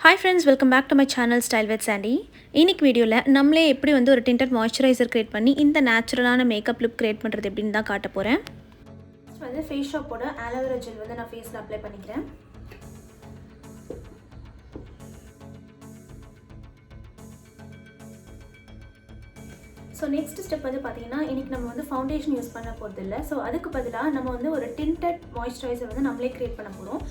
Hi friends, welcome back to my channel Style with Sandy. இன்னைக்கு வீடியோல நம்மளே எப்படி வந்து ஒரு tinted moisturizer கிரியேட் பண்ணி இந்த நேச்சுரலான மேக்கப் லுக் கிரியேட் பண்றது எப்படின்னு தான் காட்ட போறேன். ஃபர்ஸ்ட் வந்து ஃபேஸ் ஷாப்போட Aloevera ஜெல் வந்து நான் ஃபேஸ்ல அப்ளை பண்ணிக்கிறேன். So next step வந்து பாத்தீங்கன்னா இன்னைக்கு நம்ம வந்து ஃபவுண்டேஷன் யூஸ் பண்ண போறது இல்ல. சோ அதுக்கு பதிலா நம்ம வந்து ஒரு tinted moisturizer வந்து நம்மளே கிரியேட் பண்ண போறோம்.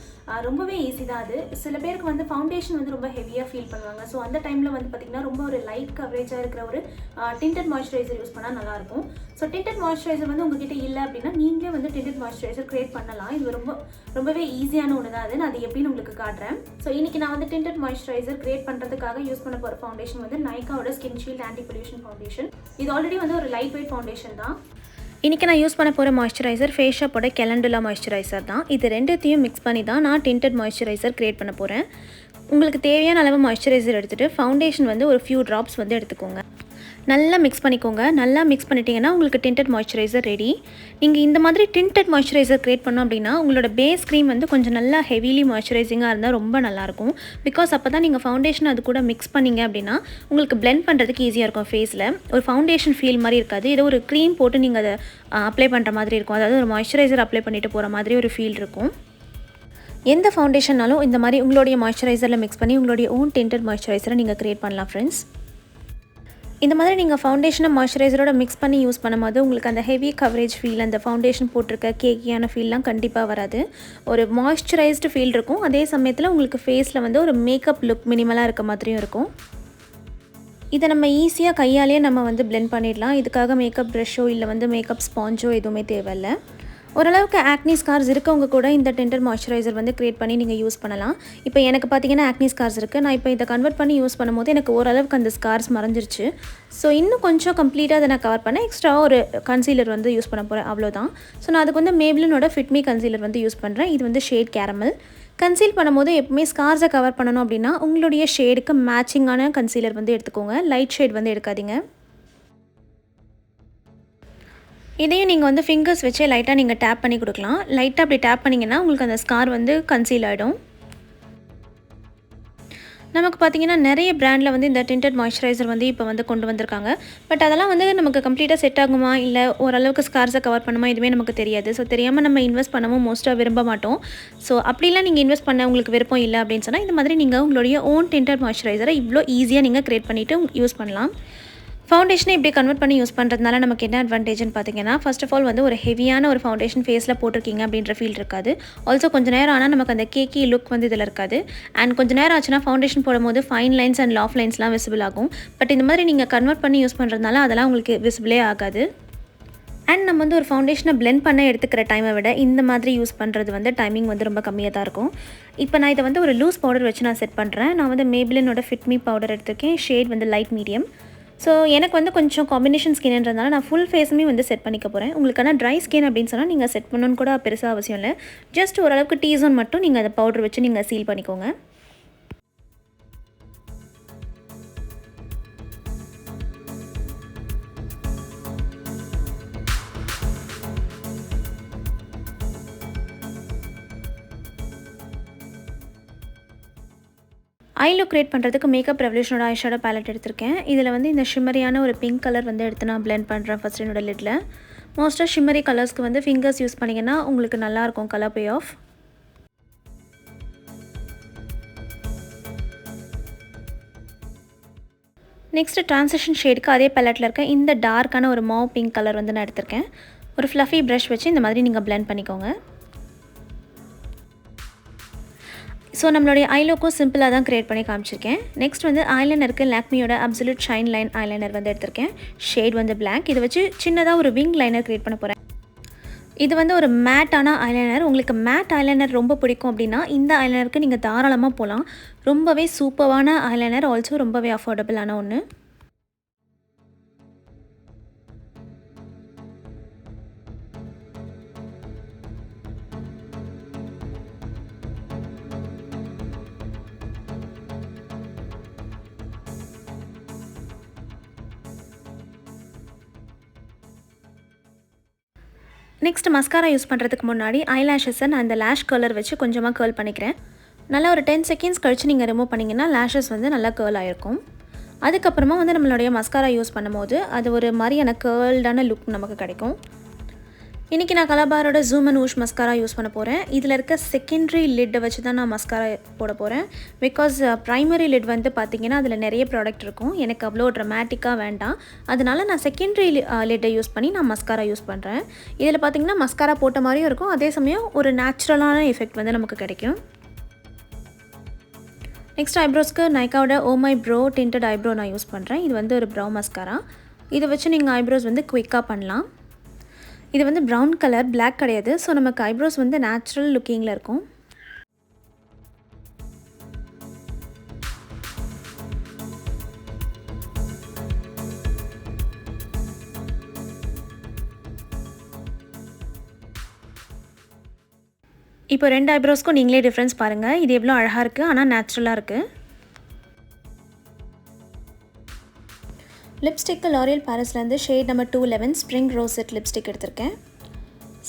ரொம்பவே ஈஸி தான் அது. சில பேருக்கு வந்து ஃபவுண்டேஷன் வந்து ரொம்ப ஹெவியா ஃபீல் பண்ணுவாங்க. சோ அந்த டைம்ல வந்து பாத்தீங்கன்னா ரொம்ப ஒரு லைட் கவரேஜா இருக்கிற ஒரு tinted moisturizer யூஸ் பண்ணா நல்லா இருக்கும். சோ tinted moisturizer வந்து உங்ககிட்ட இல்ல அப்படினா நீங்களே வந்து tinted moisturizer கிரியேட் பண்ணலாம். இது ரொம்பவே ஈஸியான ஒண்ணு தான் அது. நான் அது எப்படின்னு உங்களுக்கு காட்றேன். சோ இன்னைக்கு நான் வந்து tinted moisturizer கிரியேட் பண்றதுக்காக யூஸ் பண்ண போற ஃபவுண்டேஷன் வந்து Nykaa Skin Shield Anti Pollution Foundation. இது ஆல்ரெடி வந்து ஒரு லைட் வெயிட் ஃபவுண்டேஷன் தான். இன்னைக்கு நான் யூஸ் பண்ண போற மாய்ஸ்சரைசர் ஃபேஸ் ஷாப்போட Calendula மாய்ஸ்சரைசர் தான். இது ரெண்டுத்தையும் மிக்ஸ் பண்ணி தான் நான் tinted moisturizer கிரியேட் பண்ண போறேன். உங்களுக்கு தேவையான அளவு மாய்ஸ்சரைசர் எடுத்துட்டு ஃபவுண்டேஷன் வந்து ஒரு few drops வந்து எடுத்துக்கோங்க. நல்லா மிக்ஸ் பண்ணிக்கோங்க. நல்லா மிக்ஸ் பண்ணிட்டீங்கன்னா உங்களுக்கு tinted moisturizer ரெடி. நீங்க இந்த மாதிரி tinted moisturizer கிரியேட் பண்ணோம் அப்படினா உங்களோட பேஸ் க்ரீம் வந்து கொஞ்சம் நல்லா ஹெவிலி மாய்ஸ்சரைசிங்கா இருந்தா ரொம்ப நல்லா இருக்கும். பிகாஸ் அப்பதான் நீங்க ஃபவுண்டேஷன் அது கூட மிக்ஸ் பண்ணீங்க அப்படினா உங்களுக்கு blend பண்றதுக்கு ஈஸியா இருக்கும் ஃபேஸ்ல. ஒரு ஃபவுண்டேஷன் ஃபீல் மாதிரி இருக்காது. இது ஒரு க்ரீம் போட்டு நீங்க அத அப்ளை பண்ற மாதிரி இருக்கும். அதாவது ஒரு மாய்ஸ்சரைசர் அப்ளை பண்ணிட்டு போற மாதிரி ஒரு ஃபீல் இருக்கும். எந்த ஃபவுண்டேஷனாலும் இந்த மாதிரி உங்களுடைய மாய்ஸ்சரைசர்ல மிக்ஸ் பண்ணி உங்களுடைய ஓன் tinted moisturizer நீங்க கிரியேட் பண்ணலாம் फ्रेंड्स. இந்த மாதிரி நீங்க ஃபவுண்டேஷனை மாய்ஸ்சரைசரோட மிக்ஸ் பண்ணி யூஸ் பண்ணும்போது உங்களுக்கு அந்த ஹெவி கவரேஜ் ஃபீல் அந்த ஃபவுண்டேஷன் போட்டுருக்க கேக்கியான ஃபீல்லாம் கண்டிப்பாக வராது. ஒரு மாய்ஸ்சரைஸ்டு ஃபீல் இருக்கும். அதே சமயத்தில் உங்களுக்கு ஃபேஸில் வந்து ஒரு மேக்கப் லுக் மினிமலாக இருக்க மாதிரியும் இருக்கும். இதை நம்ம ஈஸியாக கையாலேயே நம்ம வந்து பிளெண்ட் பண்ணிடலாம். இதுக்காக மேக்கப் ப்ரஷோ இல்லை வந்து மேக்கப் ஸ்பாஞ்சோ எதுவுமே தேவையில்லை. ஓரளவுக்கு ஆக்னி ஸ்கார்ஸ் இருக்கவங்க கூட இந்த tinted moisturizer வந்து கிரியேட் பண்ணி நீங்கள் யூஸ் பண்ணலாம். இப்போ எனக்கு பார்த்தீங்கன்னா ஆக்னி ஸ்கார்ஸ் இருக்குது. நான் இப்போ இதை கன்வெர்ட் பண்ணி யூஸ் பண்ணும்போது எனக்கு ஓரளவுக்கு அந்த ஸ்கார்ஸ் மறைஞ்சிருச்சு. ஸோ இன்னும் கொஞ்சம் கம்ப்ளீட்டாக அதை நான் கவர் பண்ணேன். எக்ஸ்ட்ரா ஒரு கன்சீலர் வந்து யூஸ் பண்ண போகிறேன், அவ்வளோதான். ஸோ நான் அதுக்கு வந்து Maybellineோட Fit Me கன்சீலர் வந்து யூஸ் பண்ணுறேன். இது வந்து ஷேட் கேரமல். கன்சீல் பண்ணும்போது எப்பவுமே ஸ்கார்ஸை கவர் பண்ணணும் அப்படின்னா உங்களுடைய ஷேடுக்கு மேட்சிங்கான கன்சீலர் வந்து எடுத்துக்கோங்க. லைட் ஷேட் வந்து எடுக்காதீங்க. இதையும் நீங்கள் வந்து ஃபிங்கர்ஸ் வச்சே லைட்டாக நீங்கள் டேப் பண்ணி கொடுக்கலாம். லைட்டாக அப்படி டேப் பண்ணிங்கன்னா உங்களுக்கு அந்த ஸ்கார் வந்து கன்சீல் ஆகிடும். நமக்கு பார்த்தீங்கன்னா நிறைய பிராண்டில் வந்து இந்த tinted moisturizer வந்து இப்போ வந்து கொண்டு வந்திருக்காங்க. பட் அதெல்லாம் வந்து நமக்கு கம்ப்ளீட்டாக செட் ஆகுமா இல்லை ஓரளவுக்கு ஸ்கார்ஸை கவர் பண்ணுமா இதுவே நமக்கு தெரியாது. ஸோ தெரியாமல் நம்ம இன்வெஸ்ட் பண்ணவும் மோஸ்ட்டாக விரும்ப மாட்டோம். ஸோ அப்படிலாம் நீங்கள் இன்வெஸ்ட் பண்ண உங்களுக்கு விருப்பம் இல்லை அப்படின்னு சொன்னால் இந்த மாதிரி நீங்கள் உங்களுடைய ஓன் tinted moisturizer இவ்வளோ ஈஸியாக நீங்கள் கிரியேட் பண்ணிவிட்டு யூஸ் பண்ணலாம். ஃபவுண்டேஷனை இப்படி கன்வெர்ட் பண்ணி யூஸ் பண்ணுறதுனால நமக்கு என்ன அட்வான்டேஜ்னு பார்த்தீங்கன்னா ஃபர்ஸ்ட் ஆஃப் ஆல் வந்து ஒரு ஹெவியான ஒரு ஃபவுண்டேஷன் ஃபேஸில் போட்டிருக்கீங்க அப்படின்ற ஃபீல் இருக்காது. ஆல்சோ கொஞ்சம் நேரம் ஆனால் நமக்கு அந்த கேக்கி லுக் வந்து இதில் இருக்காது. அண்ட் கொஞ்சம் நேரம் ஆச்சுன்னா ஃபவுண்டேஷன் போடும்போது ஃபைன் லைன்ஸ் அண்ட் லாஃப் லைன்ஸ்லாம் விசிபிள் ஆகும். பட் இந்த மாதிரி நீங்கள் கன்வெர்ட் பண்ணி யூஸ் பண்ணுறதுனால அதெல்லாம் உங்களுக்கு விசிபிளே ஆகாது. அண்ட் நம்ம வந்து ஒரு ஃபவுண்டேஷனை பிளெண்ட் பண்ண எடுத்துக்கிற டைமை விட இந்த மாதிரி யூஸ் பண்ணுறது வந்து டைமிங் வந்து ரொம்ப கம்மியாக தான் இருக்கும். இப்போ நான் இதை வந்து ஒரு லூஸ் பவுடர் வச்சு நான் செட் பண்ணுறேன். நான் வந்து Maybellineோட Fit Me பவுடர் எடுத்திருக்கேன். ஷேட் வந்து லைட் மீடியம். ஸோ எனக்கு வந்து கொஞ்சம் காம்பினேஷன் ஸ்கின்ன்றதுனால நான் ஃபுல் ஃபேஸுமே வந்து செட் பண்ணிக்க போகிறேன். உங்களுக்கான ட்ரை ஸ்கின் அப்படின்னு சொன்னால் நீங்கள் செட் பண்ணணுன்னு கூட பெருசாக அவசியம் இல்லை. ஜஸ்ட் ஓரளவுக்கு டீசோன் மட்டும் நீங்கள் அதை பவுடர் வச்சு நீங்கள் சீல் பண்ணிக்கோங்க. ஐ லுக் கிரியேட் பண்ணுறதுக்கு மேக்கப் ரெவல்யூஷனோட eyeshadow பேலட் எடுத்திருக்கேன். இதில் வந்து இந்த ஷிம்மரியான ஒரு பிங்க் கலர் வந்து எடுத்து நான் பிளெண்ட் பண்ணுறேன் ஃபர்ஸ்ட் என்னோட லிட்டில். மோஸ்ட்டாக ஷிம்மரி கலர்ஸ்க்கு வந்து ஃபிங்கர்ஸ் யூஸ் பண்ணிங்கன்னா உங்களுக்கு நல்லாயிருக்கும் colour pay off. Next transition ஷேடுக்கு அதே பேலட்டில் இருக்க இந்த டார்க்கான ஒரு மாவ் பிங்க் கலர் வந்து நான் எடுத்திருக்கேன். ஒரு ஃப்ளஃபி ப்ரஷ் வச்சு இந்த மாதிரி நீங்கள் பிளெண்ட் பண்ணிக்கோங்க. ஸோ நம்மளுடைய ஐலோக்கும் சிம்பிளாக தான் க்ரியேட் பண்ணி காமிச்சிருக்கேன். நெக்ஸ்ட் வந்து ஐலைனருக்கு லாக்மியோட அப்சல்யூட் ஷைன் லைன் ஐலைனர் வந்து எடுத்திருக்கேன். ஷேட் வந்து பிளாக். இதை வச்சு சின்னதாக ஒரு விங் லைனர் க்ரியேட் பண்ண போகிறேன். இது வந்து ஒரு மேட்டான ஐலைனர். உங்களுக்கு மேட் ஐலைனர் ரொம்ப பிடிக்கும் அப்படின்னா இந்த ஐலைனருக்கு நீங்கள் தாராளமாக போகலாம். ரொம்பவே சூப்பரான ஐலைனர். ஆல்சோ ரொம்பவே அஃபோர்டபுளான ஒன்று. நெக்ஸ்ட் மஸ்காரா யூஸ் பண்ணுறதுக்கு முன்னாடி ஐலாஷஸை நான் இந்த லேஷ் கர்லர் வச்சு கொஞ்சமாக கர்ல் பண்ணிக்கிறேன். நல்லா ஒரு 10 செகண்ட்ஸ் கழிச்சு நீங்கள் ரிமூவ் பண்ணிங்கன்னா லேஷஸ் வந்து நல்லா கேர்ள் ஆகிருக்கும். அதுக்கப்புறமா வந்து நம்மளுடைய மஸ்காரா யூஸ் பண்ணும்போது அது ஒரு மாதிரியான கேர்ல்டான லுக் நமக்கு கிடைக்கும். இன்றைக்கி நான் கலர்பாரோட ஜூம் அண்ட் வூஷ் மஸ்காரா யூஸ் பண்ண போகிறேன். இதில் இருக்க செகண்டரி லிட்டை வச்சு தான் நான் மஸ்காரா போட போகிறேன். பிகாஸ் ப்ரைமரி லிட் வந்து பார்த்திங்கன்னா அதில் நிறைய ப்ராடக்ட் இருக்கும். எனக்கு அவ்வளோ ட்ரமேட்டிக்காக வேண்டாம். அதனால நான் செகண்டரி லிட்டை யூஸ் பண்ணி நான் மஸ்காரா யூஸ் பண்ணுறேன். இதில் பார்த்திங்கன்னா மஸ்காரா போட்ட மாதிரியும் இருக்கும், அதே சமயம் ஒரு நேச்சுரலான எஃபெக்ட் வந்து நமக்கு கிடைக்கும். நெக்ஸ்ட் ஐப்ரோஸ்க்கு நைக்காவோட oh my brow tinted eyebrow நான் யூஸ் பண்ணுறேன். இது வந்து ஒரு ப்ரௌ மஸ்காரா. இதை வச்சு நீங்கள் ஐப்ரோஸ் வந்து குயிக்காக பண்ணலாம். இது வந்து ப்ரௌன் கலர், பிளாக் கிடையாது. ஸோ நமக்கு ஐப்ரோஸ் வந்து நேச்சுரல் லுக்கிங்கில் இருக்கும். இப்போ 2 ஐப்ரோஸ்க்கும் நீங்களே டிஃப்ரென்ஸ் பாருங்கள். இது எவ்வளோ அழகாக இருக்குது, ஆனால் நேச்சுரலாக இருக்குது. லிப்ஸ்டிக்கு லாரியல் பாரிஸ்லேருந்து shade number 211 spring rosette lipstick எடுத்திருக்கேன்.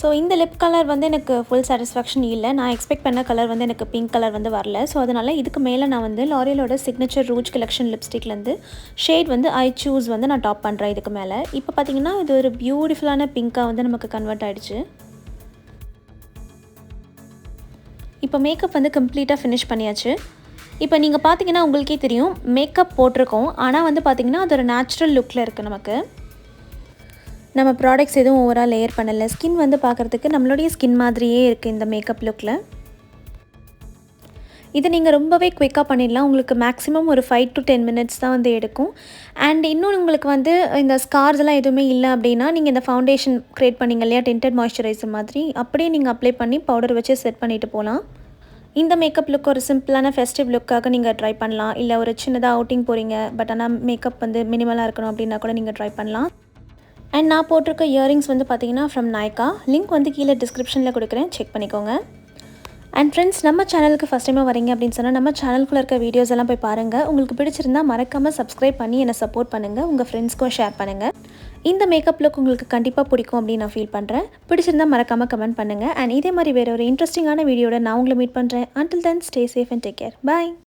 ஸோ இந்த லிப் கலர் வந்து எனக்கு ஃபுல் சாட்டிஸ்ஃபேக்ஷன் இல்லை. நான் எக்ஸ்பெக்ட் பண்ண கலர் வந்து எனக்கு பிங்க் கலர் வந்து வரல. ஸோ அதனால் இதுக்கு மேலே நான் வந்து லாரியலோட சிக்னேச்சர் ரூஜ் கலெக்ஷன் லிப்ஸ்டிக்லேருந்து ஷேட் வந்து ஐ சூஸ் வந்து நான் டாப் பண்ணுறேன் இதுக்கு மேலே. இப்போ பார்த்திங்கன்னா இது ஒரு பியூட்டிஃபுல்லான பிங்காக வந்து நமக்கு கன்வெர்ட் ஆகிடுச்சு. இப்போ மேக்கப் வந்து கம்ப்ளீட்டாக ஃபினிஷ் பண்ணியாச்சு. இப்போ நீங்கள் பார்த்தீங்கன்னா உங்களுக்கே தெரியும் மேக்கப் போட்டிருக்கோம், ஆனால் வந்து பார்த்திங்கன்னா அது ஒரு நேச்சுரல் லுக்கில் இருக்குது. நமக்கு நம்ம ப்ராடக்ட்ஸ் எதுவும் ஓவரால் லேயர் பண்ணலை. ஸ்கின் வந்து பார்க்குறதுக்கு நம்மளுடைய ஸ்கின் மாதிரியே இருக்குது இந்த மேக்கப் லுக்கில். இதை நீங்கள் ரொம்பவே குயிக்காக பண்ணிடலாம். உங்களுக்கு மேக்ஸிமம் ஒரு 5 to 10 minutes தான் வந்து எடுக்கும். அண்ட் இன்னும் உங்களுக்கு வந்து இந்த ஸ்கார்ஸ் எல்லாம் எதுவுமே இல்லை அப்படின்னா நீங்கள் இந்த ஃபவுண்டேஷன் க்ரியேட் பண்ணிங்க இல்லையா, டிண்டட் மாய்ஸ்சரைசர் மாதிரி, அப்படியே நீங்கள் அப்ளை பண்ணி பவுடர் வச்சு செட் பண்ணிவிட்டு போகலாம். இந்த மேக்கப் லுக் ஒரு சிம்பிளான ஃபெஸ்டிவ் லுக்காக நீங்கள் ட்ரை பண்ணலாம். இல்லை ஒரு சின்னதாக அவுட்டிங் போகிறீங்க, பட் ஆனால் மேக்கப் வந்து மினிமலாக இருக்கணும் அப்படின்னா கூட நீங்கள் ட்ரை பண்ணலாம். அண்ட் நான் போட்டிருக்க இயரிங்ஸ் வந்து பார்த்தீங்கன்னா ஃப்ரம் Nykaa. லிங்க் வந்து கீழே டிஸ்கிரிப்ஷனில் கொடுக்குறேன், செக் பண்ணிக்கோங்க. அண்ட் ஃப்ரெண்ட்ஸ், நம்ம சேனலுக்கு ஃபஸ்ட் டைமாக வரீங்க அப்படின்னு சொன்னால் நம்ம சேனலுக்குள்ளே இருக்க வீடியோஸ் எல்லாம் போய் பாருங்கள். உங்களுக்கு பிடிச்சிருந்தால் மறக்காமல் சப்ஸ்கிரைப் பண்ணி என்னை சப்போர்ட் பண்ணுங்கள். உங்கள் ஃப்ரெண்ட்ஸ்க்கும் ஷேர் பண்ணுங்கள். இந்த மேக்கப் லுக் உங்களுக்கு கண்டிப்பாக பிடிக்கும் அப்படின்னு நான் ஃபீல் பண்ணுறேன். பிடிச்சிருந்தால் மறக்காமல் கமெண்ட் பண்ணுங்கள். அண்ட் இதே மாதிரி வேறு ஒரு இன்ட்ரெஸ்டிங்கான வீடியோட நான் உங்களை மீட் பண்ணுறேன். Until then, stay safe and take care. Bye.